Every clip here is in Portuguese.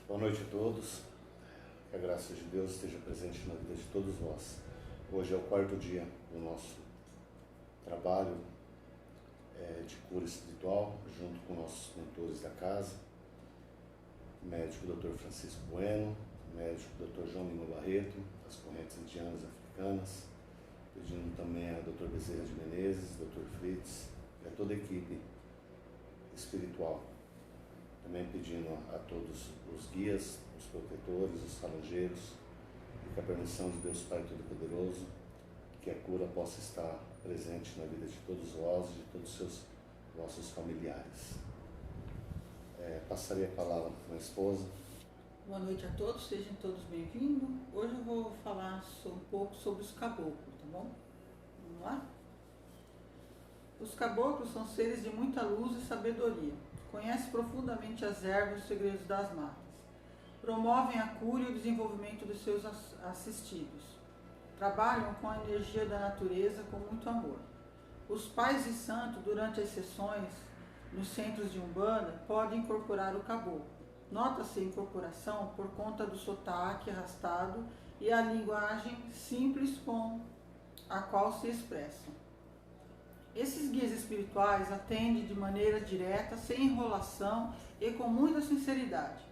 Boa noite a todos, que a graça de Deus esteja presente na vida de todos nós. Hoje é o quarto dia do nosso trabalho de cura espiritual, junto com nossos mentores da casa, médico Dr. Francisco Bueno, médico Dr. João Lima Barreto, das correntes indianas e africanas, pedindo também a Dr. Bezerra de Menezes, Dr. Fritz e a toda a equipe espiritual. Também pedindo a todos os guias, os protetores, os falangeiros, e que a permissão de Deus Pai Todo-Poderoso, que a cura possa estar presente na vida de todos vós e de todos os vossos familiares. Passaria a palavra para minha esposa. Boa noite a todos, sejam todos bem-vindos. Hoje eu vou falar um pouco sobre os caboclos, tá bom? Vamos lá? Os caboclos são seres de muita luz e sabedoria. Conhecem profundamente as ervas e os segredos das matas. Promovem a cura e o desenvolvimento dos seus assistidos. Trabalham com a energia da natureza com muito amor. Os pais de santo, durante as sessões nos centros de Umbanda, podem incorporar o caboclo. Nota-se a incorporação por conta do sotaque arrastado e a linguagem simples com a qual se expressam. Esses guias espirituais atendem de maneira direta, sem enrolação e com muita sinceridade.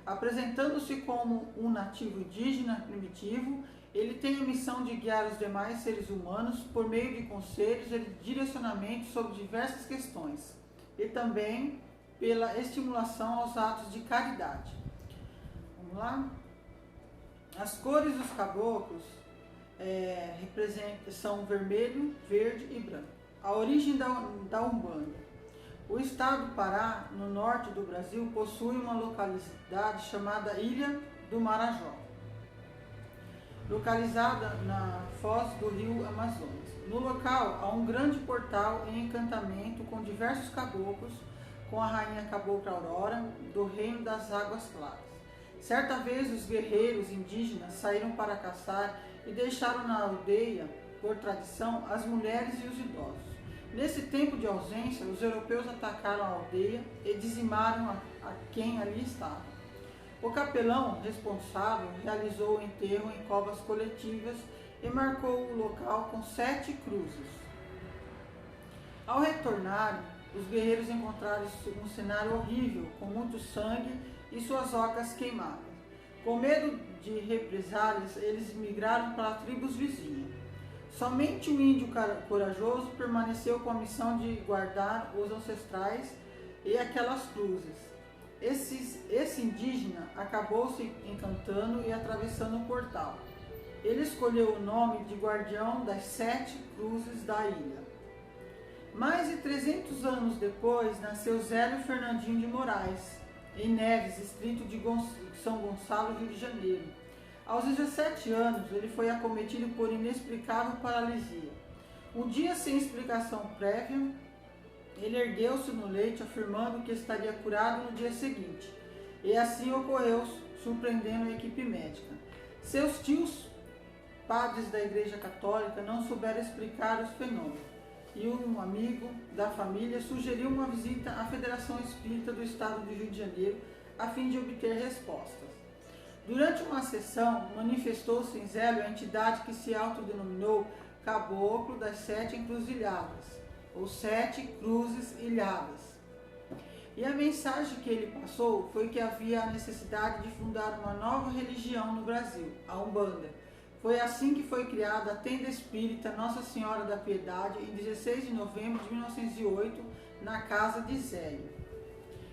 Apresentando-se como um nativo indígena primitivo, ele tem a missão de guiar os demais seres humanos por meio de conselhos e direcionamentos sobre diversas questões, e também pela estimulação aos atos de caridade. Vamos lá? As cores dos caboclos são vermelho, verde e branco. A origem da Umbanda. O estado do Pará, no norte do Brasil, possui uma localidade chamada Ilha do Marajó, localizada na foz do rio Amazonas. No local há um grande portal em encantamento com diversos caboclos, com a rainha cabocla Aurora, do reino das águas claras. Certa vez os guerreiros indígenas saíram para caçar e deixaram na aldeia, por tradição, as mulheres e os idosos. Nesse tempo de ausência, os europeus atacaram a aldeia e dizimaram a quem ali estava. O capelão responsável realizou o enterro em covas coletivas e marcou o local com 7 cruzes. Ao retornarem, os guerreiros encontraram um cenário horrível, com muito sangue e suas ocas queimadas. Com medo de represálias, eles migraram para tribos vizinhas. Somente um índio corajoso permaneceu com a missão de guardar os ancestrais e aquelas cruzes. Esse indígena acabou se encantando e atravessando o portal. Ele escolheu o nome de guardião das 7 cruzes da ilha. Mais de 300 anos depois, nasceu Zélio Fernandinho de Moraes, em Neves, distrito de São Gonçalo, Rio de Janeiro. Aos 17 anos, ele foi acometido por inexplicável paralisia. Um dia, sem explicação prévia, ele ergueu-se no leito, afirmando que estaria curado no dia seguinte. E assim ocorreu, surpreendendo a equipe médica. Seus tios, padres da Igreja Católica, não souberam explicar os fenômenos. E um amigo da família sugeriu uma visita à Federação Espírita do Estado do Rio de Janeiro, a fim de obter respostas. Durante uma sessão, manifestou-se em Zélio a entidade que se autodenominou Caboclo das 7 Encruzilhadas, ou 7 Cruzes Ilhadas. E a mensagem que ele passou foi que havia a necessidade de fundar uma nova religião no Brasil, a Umbanda. Foi assim que foi criada a Tenda Espírita Nossa Senhora da Piedade em 16 de novembro de 1908, na casa de Zélio.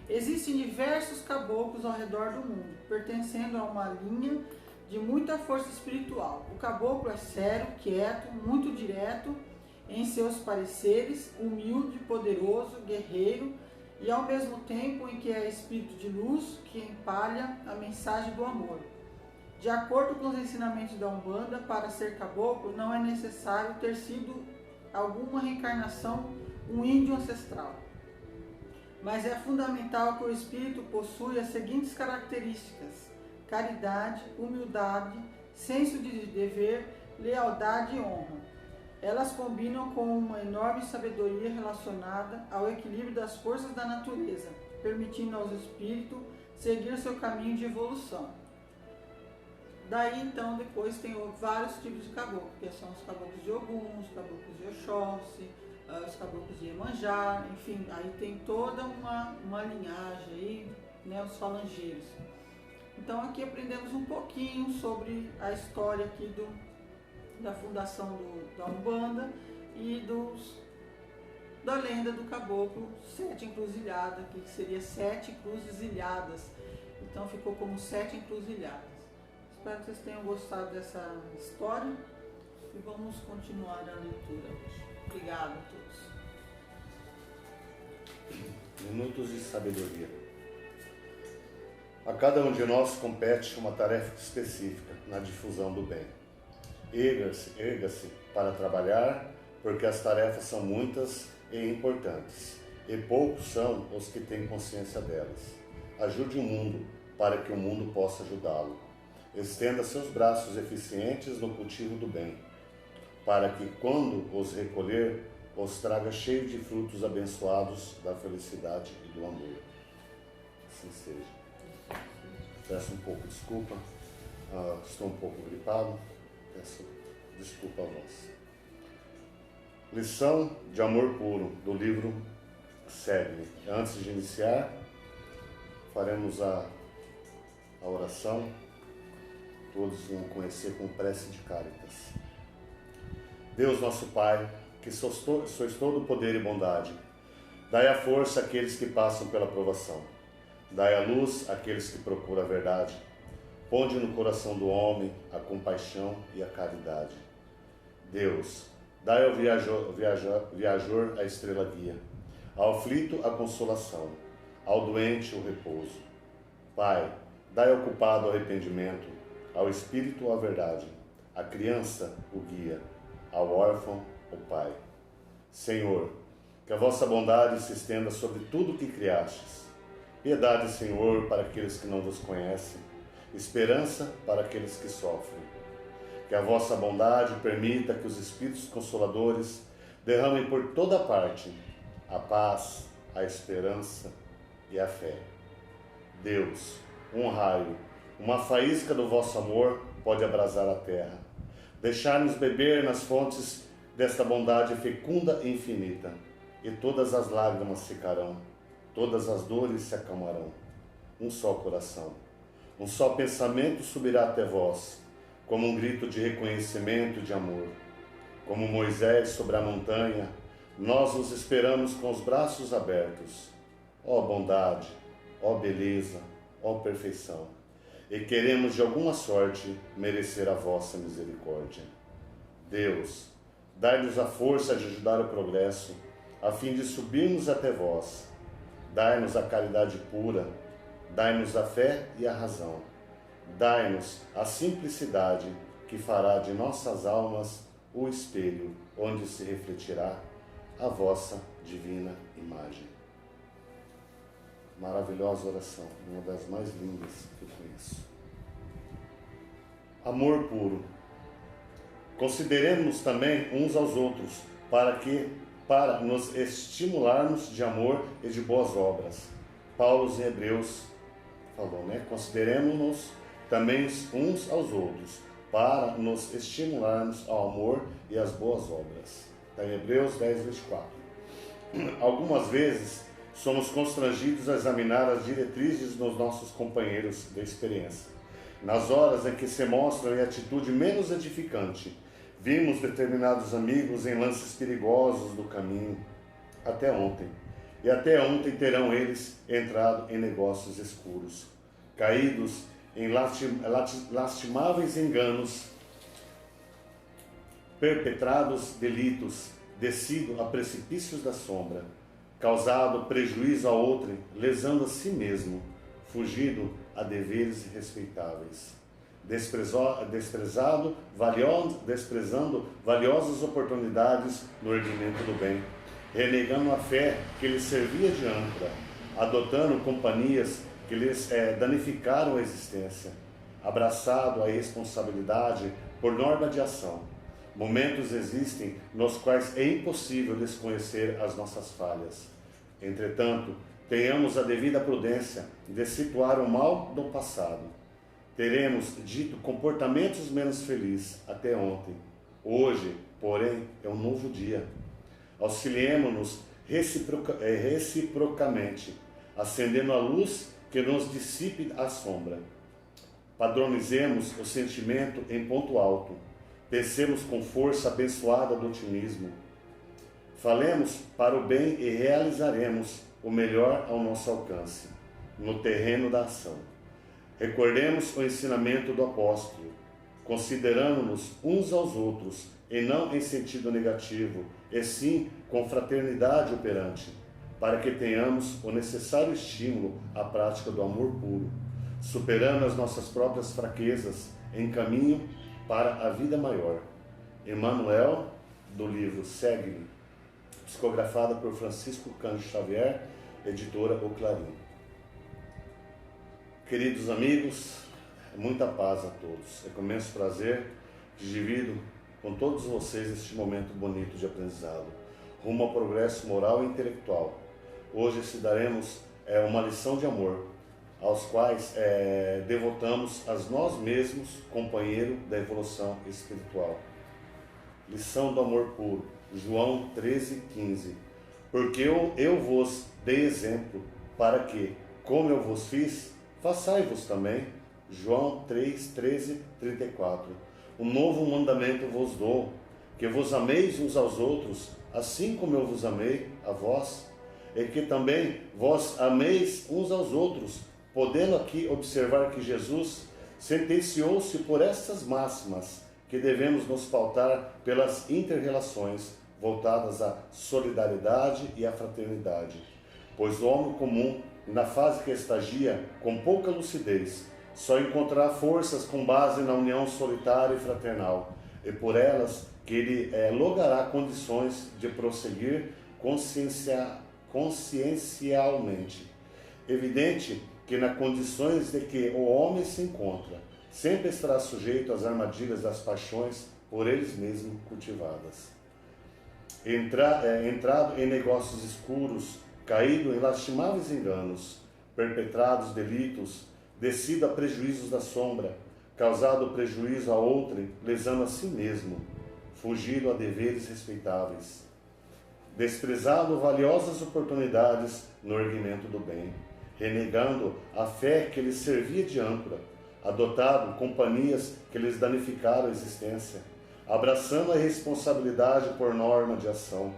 Existem diversos caboclos ao redor do mundo, pertencendo a uma linha de muita força espiritual. O caboclo é sério, quieto, muito direto em seus pareceres, humilde, poderoso, guerreiro e ao mesmo tempo em que é espírito de luz que empalha a mensagem do amor. De acordo com os ensinamentos da Umbanda, para ser caboclo não é necessário ter sido alguma reencarnação, um índio ancestral. Mas é fundamental que o espírito possua as seguintes características: caridade, humildade, senso de dever, lealdade e honra. Elas combinam com uma enorme sabedoria relacionada ao equilíbrio das forças da natureza, permitindo aos espíritos seguir seu caminho de evolução. Daí então depois tem vários tipos de caboclo, que são os caboclos de Ogum, os caboclos de Oxóssi, os caboclos de Iemanjá, enfim, aí tem toda uma linhagem aí, né, os falangeiros. Então aqui aprendemos um pouquinho sobre a história aqui da fundação da Umbanda e da lenda do caboclo Sete Encruzilhadas, que seria 7 cruzes ilhadas. Então ficou como 7 encruzilhadas. Espero que vocês tenham gostado dessa história e vamos continuar a leitura hoje. Obrigada a todos. Minutos de sabedoria. A cada um de nós compete uma tarefa específica na difusão do bem. Erga-se para trabalhar, porque as tarefas são muitas e importantes, e poucos são os que têm consciência delas. Ajude o mundo, para que o mundo possa ajudá-lo. Estenda seus braços eficientes no cultivo do bem, para que, quando os recolher, os traga cheios de frutos abençoados da felicidade e do amor. Assim seja. Peço um pouco de desculpa, estou um pouco gripado, peço desculpa a vós. Lição de amor puro, do livro Segue. Antes de iniciar, faremos a oração. Todos vão conhecer com prece de Cáritas. Deus nosso Pai, que sois todo poder e bondade, dai a força àqueles que passam pela provação. Dai a luz àqueles que procuram a verdade. Ponde no coração do homem a compaixão e a caridade. Deus, dai ao viajor a estrela guia, ao aflito a consolação, ao doente o repouso. Pai, dai ao culpado o arrependimento, ao espírito a verdade, à criança o guia, ao órfão o pai. Senhor, que a vossa bondade se estenda sobre tudo o que criastes. Piedade, Senhor, para aqueles que não vos conhecem, esperança para aqueles que sofrem. Que a vossa bondade permita que os Espíritos Consoladores derramem por toda parte a paz, a esperança e a fé. Deus, um raio, uma faísca do vosso amor pode abrasar a terra. Deixar-nos beber nas fontes desta bondade fecunda e infinita, e todas as lágrimas secarão, todas as dores se acalmarão. Um só coração, um só pensamento subirá até vós, como um grito de reconhecimento e de amor. Como Moisés sobre a montanha, nós os esperamos com os braços abertos. Ó bondade, ó beleza, ó perfeição, e queremos de alguma sorte merecer a vossa misericórdia. Deus, dai-nos a força de ajudar o progresso, a fim de subirmos até vós. Dai-nos a caridade pura, dai-nos a fé e a razão. Dai-nos a simplicidade que fará de nossas almas o espelho onde se refletirá a vossa divina imagem. Maravilhosa oração, uma das mais lindas que eu conheço. Amor puro. Consideremos também uns aos outros, para nos estimularmos de amor e de boas obras. Paulo em Hebreus falou, né? Consideremos-nos também uns aos outros, para nos estimularmos ao amor e às boas obras. Está em Hebreus 10, 24. Algumas vezes somos constrangidos a examinar as diretrizes dos nossos companheiros de experiência. Nas horas em que se mostram em atitude menos edificante, vimos determinados amigos em lances perigosos do caminho até ontem. E até ontem terão eles entrado em negócios escuros, caídos em lastimáveis enganos, perpetrados delitos, descido a precipícios da sombra, causado prejuízo a outrem, lesando a si mesmo, fugido a deveres respeitáveis, desprezando valiosas oportunidades no erguimento do bem, renegando a fé que lhes servia de âncora, adotando companhias que lhes danificaram a existência, abraçado a responsabilidade por norma de ação. Momentos existem nos quais é impossível desconhecer as nossas falhas. Entretanto, tenhamos a devida prudência de situar o mal do passado. Teremos dito comportamentos menos felizes até ontem. Hoje, porém, é um novo dia. Auxiliemo-nos reciprocamente, acendendo a luz que nos dissipe a sombra. Padronizemos o sentimento em ponto alto. Pensemos com força abençoada do otimismo. Falemos para o bem e realizaremos o melhor ao nosso alcance, no terreno da ação. Recordemos o ensinamento do apóstolo, considerando-nos uns aos outros, e não em sentido negativo, e sim com fraternidade operante, para que tenhamos o necessário estímulo à prática do amor puro, superando as nossas próprias fraquezas em caminho para a vida maior. Emmanuel, do livro Segue-me, psicografada por Francisco Cândido Xavier, editora O Clarim. Queridos amigos, muita paz a todos. É com imenso prazer que divido com todos vocês este momento bonito de aprendizado, rumo ao progresso moral e intelectual. Hoje estudaremos uma lição de amor, aos quais devotamos a nós mesmos, companheiro da evolução espiritual. Lição do amor puro, João 13,15. Porque eu vos dei exemplo, para que, como eu vos fiz, façai-vos também. João 3,13-34. Um novo mandamento vos dou, que vos ameis uns aos outros, assim como eu vos amei a vós, e que também vós ameis uns aos outros, podendo aqui observar que Jesus sentenciou-se por estas máximas, que devemos nos pautar pelas inter-relações voltadas à solidariedade e à fraternidade, pois o homem comum, na fase que estagia, com pouca lucidez, só encontrará forças com base na união solitária e fraternal, e por elas que ele logrará condições de prosseguir consciencialmente. Evidente que nas condições de que o homem se encontra, sempre estará sujeito às armadilhas das paixões por eles mesmos cultivadas. Entrado em negócios escuros, caído em lastimáveis enganos, perpetrados delitos, descido a prejuízos da sombra, causado prejuízo a outrem, lesando a si mesmo, fugido a deveres respeitáveis, desprezado valiosas oportunidades no erguimento do bem, renegando a fé que lhes servia de âncora, adotado companhias que lhes danificaram a existência, abraçando a responsabilidade por norma de ação.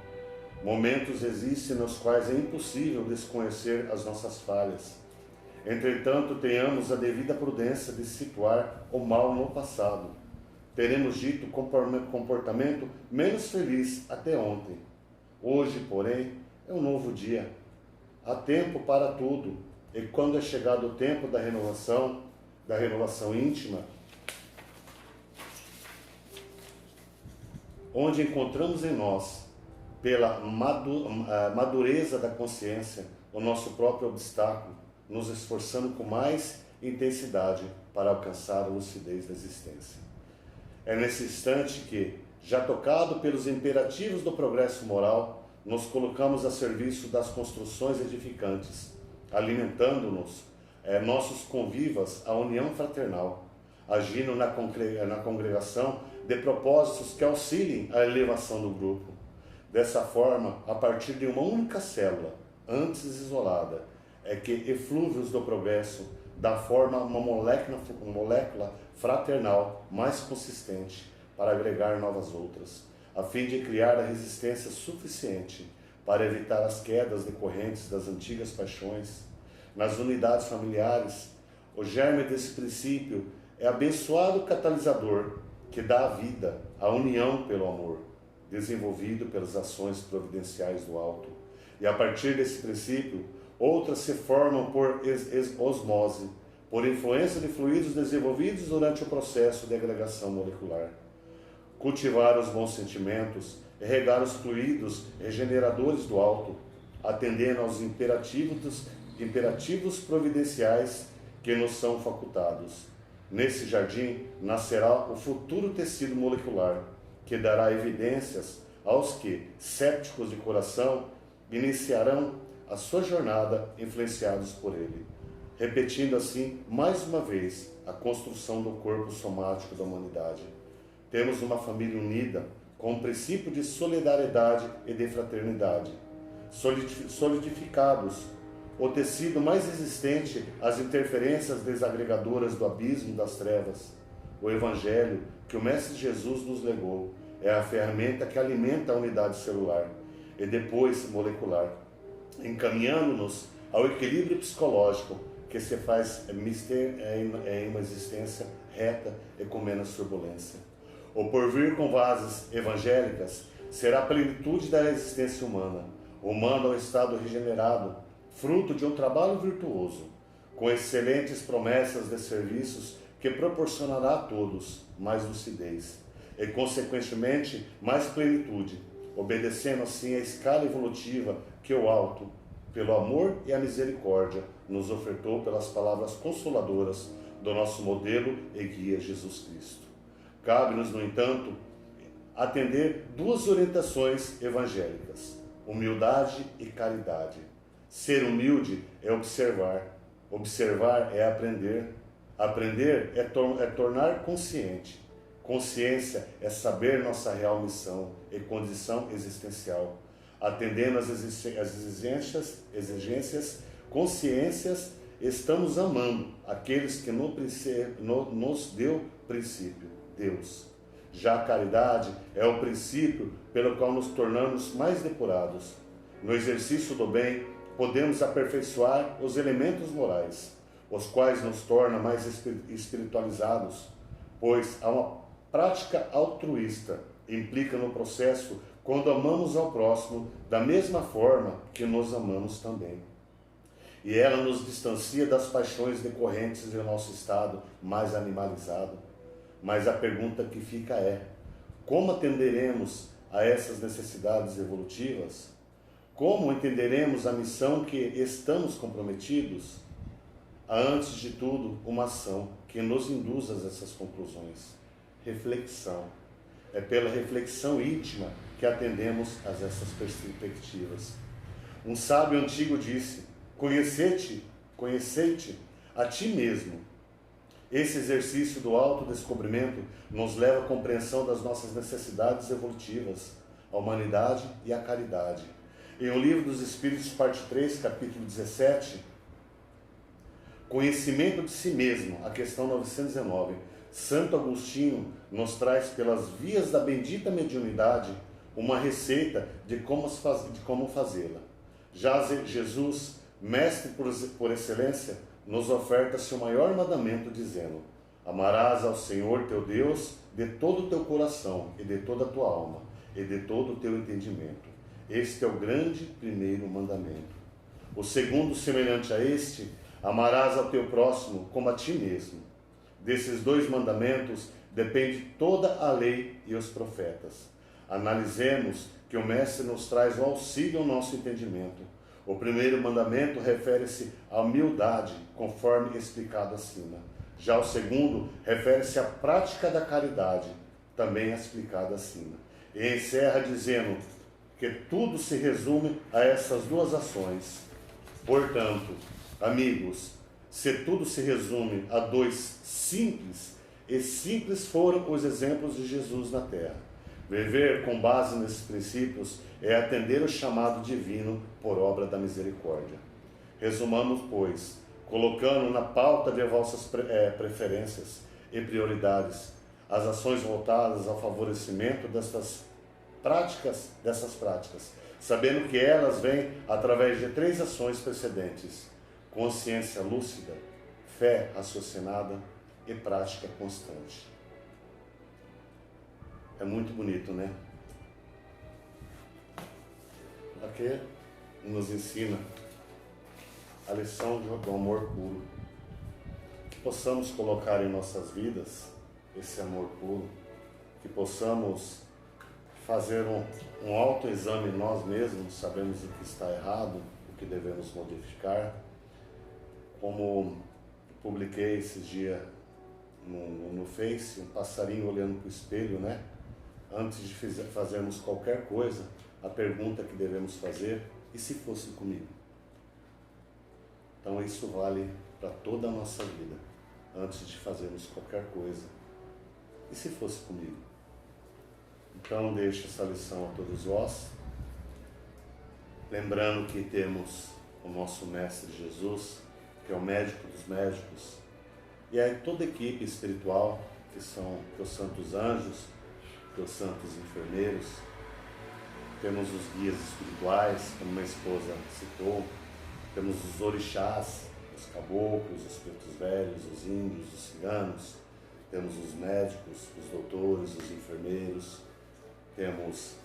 Momentos existem nos quais é impossível desconhecer as nossas falhas. Entretanto, tenhamos a devida prudência de situar o mal no passado. Teremos dito comportamento menos feliz até ontem. Hoje, porém, é um novo dia. Há tempo para tudo, e quando é chegado o tempo da renovação íntima, onde encontramos em nós, pela madureza da consciência, o nosso próprio obstáculo, nos esforçando com mais intensidade para alcançar a lucidez da existência. É nesse instante que, já tocado pelos imperativos do progresso moral, nos colocamos a serviço das construções edificantes, alimentando-nos, nossos convivas, a união fraternal, agindo na congregação de propósitos que auxiliem a elevação do grupo. Dessa forma, a partir de uma única célula, antes isolada, é que eflúvios do progresso dá forma a uma molécula fraternal mais consistente para agregar novas outras, a fim de criar a resistência suficiente para evitar as quedas decorrentes das antigas paixões. Nas unidades familiares, o germe desse princípio é abençoado catalisador que dá a vida, a união pelo amor, desenvolvido pelas ações providenciais do alto. E a partir desse princípio, outras se formam por osmose, por influência de fluidos desenvolvidos durante o processo de agregação molecular. Cultivar os bons sentimentos e regar os fluidos regeneradores do alto, atendendo aos imperativos providenciais que nos são facultados. Nesse jardim nascerá o futuro tecido molecular, que dará evidências aos que, sépticos de coração, iniciarão a sua jornada influenciados por ele, repetindo assim, mais uma vez, a construção do corpo somático da humanidade. Temos uma família unida, com um princípio de solidariedade e de fraternidade, solidificados, o tecido mais resistente às interferências desagregadoras do abismo das trevas. O Evangelho que o Mestre Jesus nos legou é a ferramenta que alimenta a unidade celular e depois molecular, encaminhando-nos ao equilíbrio psicológico que se faz em uma existência reta e com menos turbulência. O porvir com bases evangélicas será a plenitude da existência humana, humano ao estado regenerado, fruto de um trabalho virtuoso, com excelentes promessas de serviços que proporcionará a todos mais lucidez e, consequentemente, mais plenitude, obedecendo assim a escala evolutiva que o alto, pelo amor e a misericórdia, nos ofertou pelas palavras consoladoras do nosso modelo e guia Jesus Cristo. Cabe-nos, no entanto, atender duas orientações evangélicas: humildade e caridade. Ser humilde é observar, observar é aprender, aprender é tornar consciente, consciência é saber nossa real missão e condição existencial, atendendo às exigências, consciências, estamos amando aqueles que nos deu princípio, Deus. Já a caridade é o princípio pelo qual nos tornamos mais depurados. No exercício do bem, podemos aperfeiçoar os elementos morais, os quais nos tornam mais espiritualizados, pois há uma prática altruísta implica no processo quando amamos ao próximo da mesma forma que nos amamos também. E ela nos distancia das paixões decorrentes do nosso estado mais animalizado. Mas a pergunta que fica é: como atenderemos a essas necessidades evolutivas? Como entenderemos a missão que estamos comprometidos? Há, antes de tudo, uma ação que nos induz a essas conclusões. Reflexão. É pela reflexão íntima que atendemos a essas perspectivas. Um sábio antigo disse: conhecei-te a ti mesmo. Esse exercício do autodescobrimento nos leva à compreensão das nossas necessidades evolutivas, a humanidade e a caridade. Em O Livro dos Espíritos, parte 3, capítulo 17, Conhecimento de si mesmo, a questão 919, Santo Agostinho nos traz pelas vias da bendita mediunidade uma receita de como fazê-la. Já Jesus, mestre por excelência, nos oferta seu maior mandamento, dizendo: amarás ao Senhor teu Deus de todo o teu coração e de toda a tua alma e de todo o teu entendimento. Este é o grande primeiro mandamento. O segundo, semelhante a este: amarás ao teu próximo como a ti mesmo. Desses dois mandamentos depende toda a lei e os profetas. Analisemos que o Mestre nos traz o auxílio ao nosso entendimento. O primeiro mandamento refere-se à humildade, conforme explicado acima. Já o segundo refere-se à prática da caridade, também explicado acima. E encerra dizendo que tudo se resume a essas duas ações. Portanto, amigos, se tudo se resume a dois simples, e simples foram os exemplos de Jesus na terra. Viver com base nesses princípios é atender o chamado divino por obra da misericórdia. Resumamos, pois, colocando na pauta de vossas preferências e prioridades as ações voltadas ao favorecimento dessas práticas, sabendo que elas vêm através de 3 ações precedentes: consciência lúcida, fé raciocinada e prática constante. É muito bonito, né? Aqui nos ensina a lição do amor puro. Que possamos colocar em nossas vidas esse amor puro, que possamos fazer um autoexame em nós mesmos, sabemos o que está errado, o que devemos modificar. Como publiquei esses dias no Face, um passarinho olhando para o espelho, né? Antes de fazermos qualquer coisa, a pergunta que devemos fazer: e se fosse comigo? Então isso vale para toda a nossa vida, antes de fazermos qualquer coisa. E se fosse comigo? Então deixo essa lição a todos vós, lembrando que temos o nosso Mestre Jesus, que é o médico dos médicos, e é toda a equipe espiritual, que são os santos anjos, os santos enfermeiros. Temos os guias espirituais, como minha esposa citou, temos os orixás, os caboclos, os pretos velhos, os índios, os ciganos, temos os médicos, os doutores, os enfermeiros, temos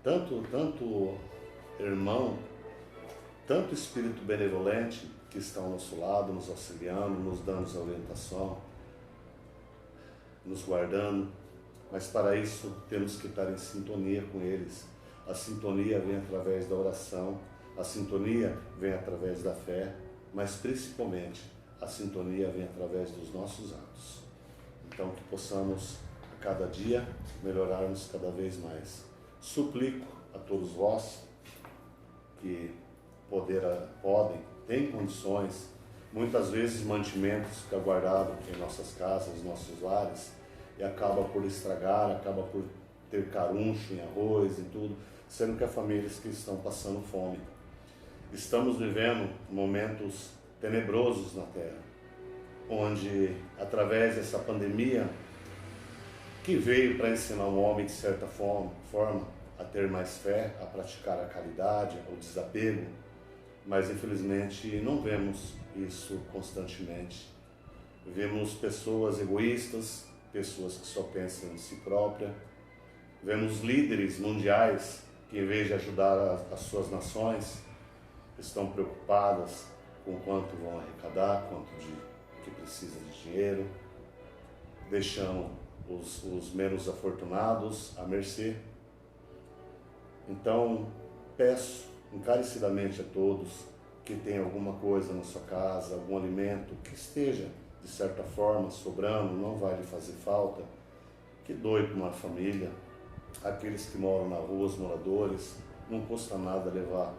tanto irmão, tanto espírito benevolente que está ao nosso lado, nos auxiliando, nos dando orientação, nos guardando, mas para isso temos que estar em sintonia com eles. A sintonia vem através da oração, a sintonia vem através da fé, mas principalmente a sintonia vem através dos nossos atos. Então que possamos a cada dia melhorarmos cada vez mais. Suplico a todos vós que podem, têm condições, muitas vezes mantimentos fica guardado em nossas casas, nossos lares, e acaba por estragar, acaba por ter caruncho em arroz e tudo, sendo que há famílias que estão passando fome. Estamos vivendo momentos tenebrosos na Terra, onde através dessa pandemia, que veio para ensinar o homem de certa forma a ter mais fé, a praticar a caridade, o desapego, mas infelizmente não vemos isso constantemente. Vemos pessoas egoístas, pessoas que só pensam em si própria. Vemos líderes mundiais que, em vez de ajudar as suas nações, estão preocupadas com quanto vão arrecadar, quanto que precisa de dinheiro, deixando os menos afortunados à mercê. Então, peço encarecidamente a todos que tenham alguma coisa na sua casa, algum alimento que esteja, de certa forma, sobrando, não vai lhe fazer falta, que doe para uma família. Aqueles que moram na rua, os moradores, não custa nada levar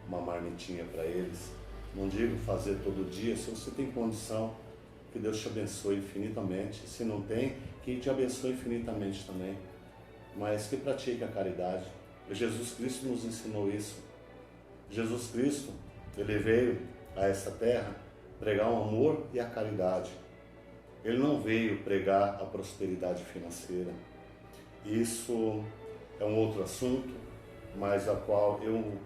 uma marmitinha para eles. Não digo fazer todo dia, se você tem condição, que Deus te abençoe infinitamente. Se não tem, que te abençoe infinitamente também. Mas que pratique a caridade. Jesus Cristo nos ensinou isso. Jesus Cristo, ele veio a essa terra pregar o amor e a caridade. Ele não veio pregar a prosperidade financeira. Isso é um outro assunto, mas a qual eu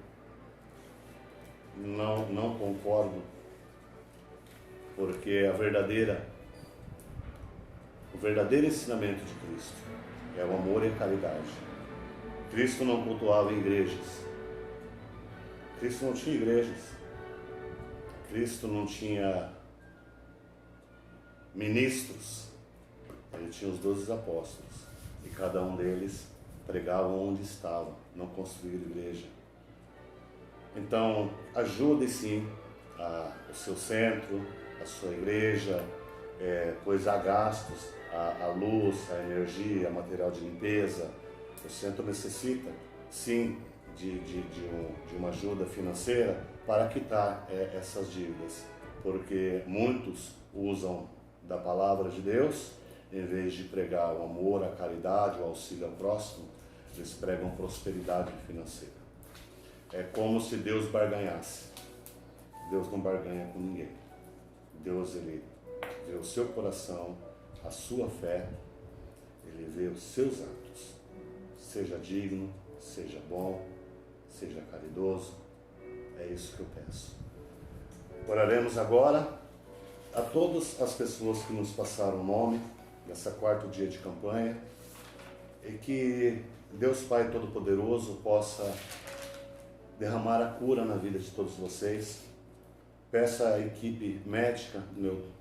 não concordo, porque o verdadeiro ensinamento de Cristo é o amor e a caridade. Cristo não cultuava igrejas. Cristo não tinha igrejas. Cristo não tinha ministros. Ele tinha os 12 apóstolos. E cada um deles pregava onde estava, não construía igreja. Então, ajude sim o seu centro, a sua igreja, pois há gastos, a luz, a energia, material de limpeza. O centro necessita, sim, de uma ajuda financeira para quitar essas dívidas, porque muitos usam da palavra de Deus, em vez de pregar o amor, a caridade, o auxílio ao próximo, eles pregam prosperidade financeira. É como se Deus barganhasse. Deus não barganha com ninguém. Deus, ele vê o seu coração, a sua fé, ele vê os seus atos. Seja digno, seja bom, seja caridoso. É isso que eu peço. Oraremos agora a todas as pessoas que nos passaram o nome nessa quarto dia de campanha, e que Deus Pai Todo-Poderoso possa derramar a cura na vida de todos vocês. Peço à equipe médica,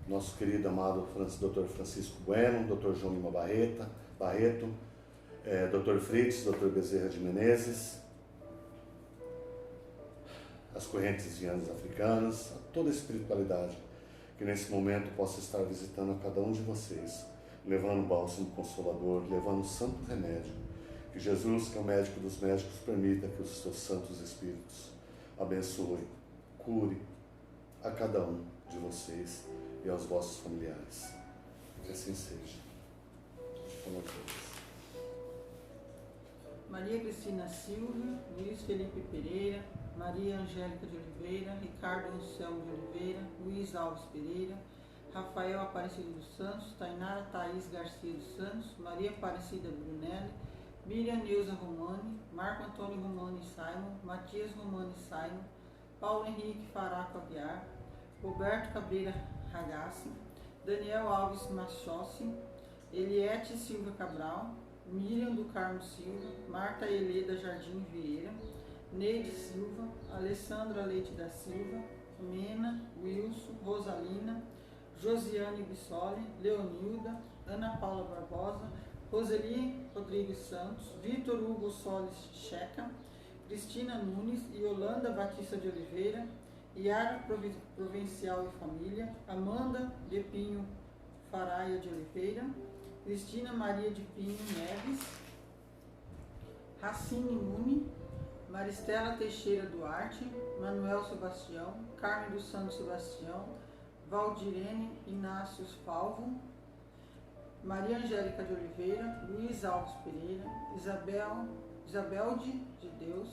nosso querido amado Dr. Francisco Bueno, Dr. João Lima Barreto, Dr. Fritz, Dr. Bezerra de Menezes, as correntes indianas africanas, toda a espiritualidade, que nesse momento possa estar visitando a cada um de vocês, levando o bálsamo consolador, levando o santo remédio. Que Jesus, que é o médico dos médicos, permita que os seus santos espíritos abençoem, cure a cada um de vocês e aos vossos familiares. Que assim seja. Maria Cristina Silva, Luiz Felipe Pereira, Maria Angélica de Oliveira, Ricardo Anselmo de Oliveira, Luiz Alves Pereira, Rafael Aparecido dos Santos, Tainara Thaís Garcia dos Santos, Maria Aparecida Brunelli, Miriam Neuza Romani, Marco Antônio Romani Simon, Matias Romani Simon, Paulo Henrique Faraco Aguiar, Roberto Cabreira Ragazzi, Daniel Alves Machossi, Eliette Silva Cabral, Miriam do Carmo Silva, Marta Heleda Jardim Vieira, Neide Silva, Alessandra Leite da Silva, Mena, Wilson, Rosalina, Josiane Bissoli, Leonilda, Ana Paula Barbosa, Roseli Rodrigues Santos, Vitor Hugo Solis Checa, Cristina Nunes, Yolanda Batista de Oliveira, Yara Provincial e Família, Amanda de Pinho Faraia de Oliveira, Cristina Maria de Pinho Neves, Racine Muni, Maristela Teixeira Duarte, Manuel Sebastião, Carmen dos Santos Sebastião, Valdirene Inácio Falvo, Maria Angélica de Oliveira, Luiz Alves Pereira, Isabel de Deus,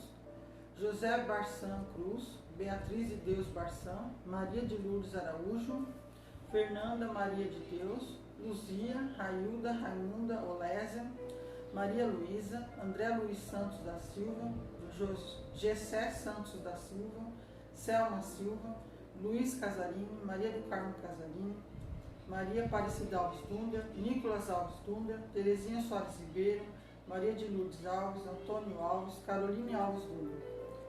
José Barçan Cruz, Beatriz de Deus Barçan, Maria de Lourdes Araújo, Fernanda Maria de Deus, Luzia, Railda, Raimunda, Olésia, Maria Luísa, André Luiz Santos da Silva, Gessé Santos da Silva, Selma Silva, Luiz Casarini, Maria do Carmo Casarini, Maria Aparecida Alves Dunder, Nicolas Alves Dunder, Terezinha Soares Ribeiro, Maria de Lourdes Alves, Antônio Alves, Caroline Alves Dunder,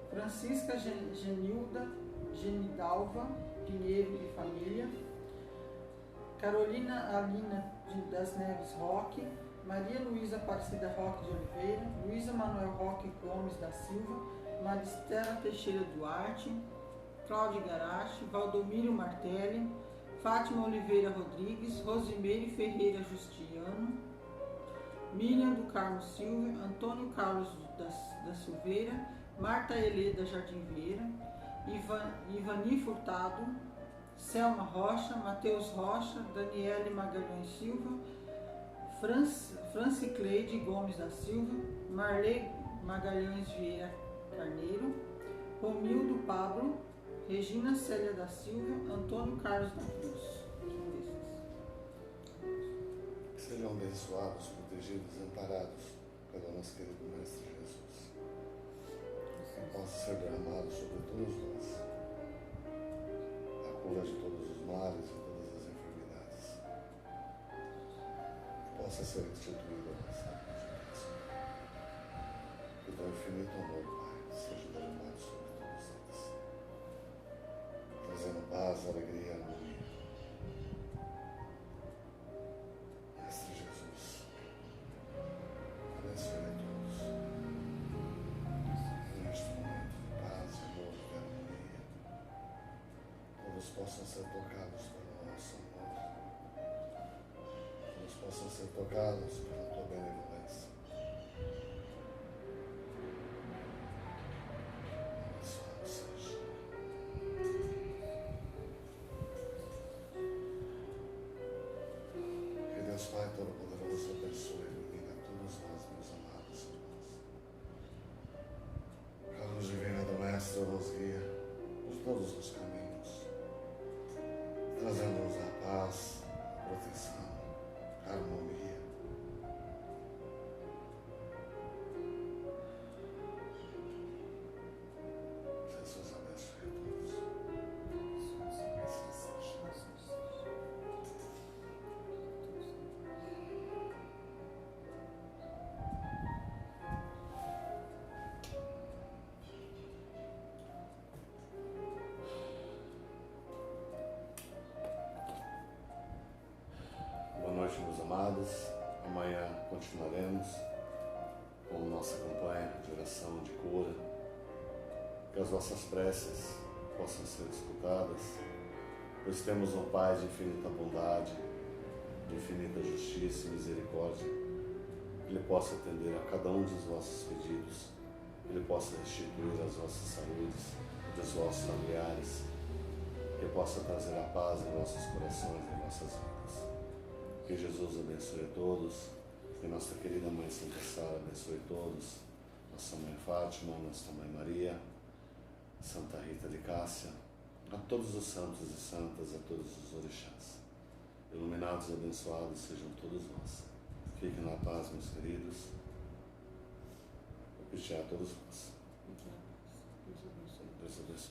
Francisca Genilda, Genidalva, Pinheiro e Família, Carolina Alina das Neves Roque, Maria Luísa Aparecida Roque de Oliveira, Luísa Manuel Roque Gomes da Silva, Maristela Teixeira Duarte, Cláudia Garache, Valdomiro Martelli, Fátima Oliveira Rodrigues, Rosimeire Ferreira Justiano, Miriam do Carmo Silva, Antônio Carlos da Silveira, Marta Heleda Jardim Vieira, Ivani Furtado, Selma Rocha, Matheus Rocha, Daniele Magalhães Silva, Francicleide Gomes da Silva, Marley Magalhães Vieira Carneiro, Romildo Pablo, Regina Célia da Silva, Antônio Carlos da Cruz. Que sejam abençoados, protegidos, amparados pelo nosso querido Mestre Jesus. Que possa ser derramado sobre todos nós a cura de todos os males e todas as enfermidades. Que possa ser instituída a nossa meditação. Que o teu infinito amor, Pai, seja derramado sobre todos eles, trazendo paz, alegria, harmonia. Mestre Jesus, abençoe a todos neste momento de paz, de amor, de harmonia. Todos possam ser tocados pelo nosso amor. Todos possam ser tocados pela tua benevolência. Abençoado seja. Que Deus Pai Todo-Poderoso abençoe e ilumine a todos nós, meus amados irmãos. Que a luz divina do Mestre nos guia por todos os caminhos, trazendo-nos a paz, a proteção, a harmonia. Jesus abençoe a todos. Boa noite, meus amados. Amanhã continuaremos com nossa campanha de oração de cura. Que as vossas preces possam ser escutadas, pois temos um Pai de infinita bondade, de infinita justiça e misericórdia. Que Ele possa atender a cada um dos vossos pedidos, que Ele possa restituir as vossas saúdes, os vossos familiares, que possa trazer a paz em nossos corações e em nossas vidas. Que Jesus abençoe a todos, que nossa querida Mãe Santa Sara abençoe todos, nossa Mãe Fátima, nossa Mãe Maria, Santa Rita de Cássia, a todos os santos e santas, a todos os orixás. Iluminados e abençoados sejam todos nós. Fiquem na paz, meus queridos. Vou pedir a todos nós. Deus abençoe.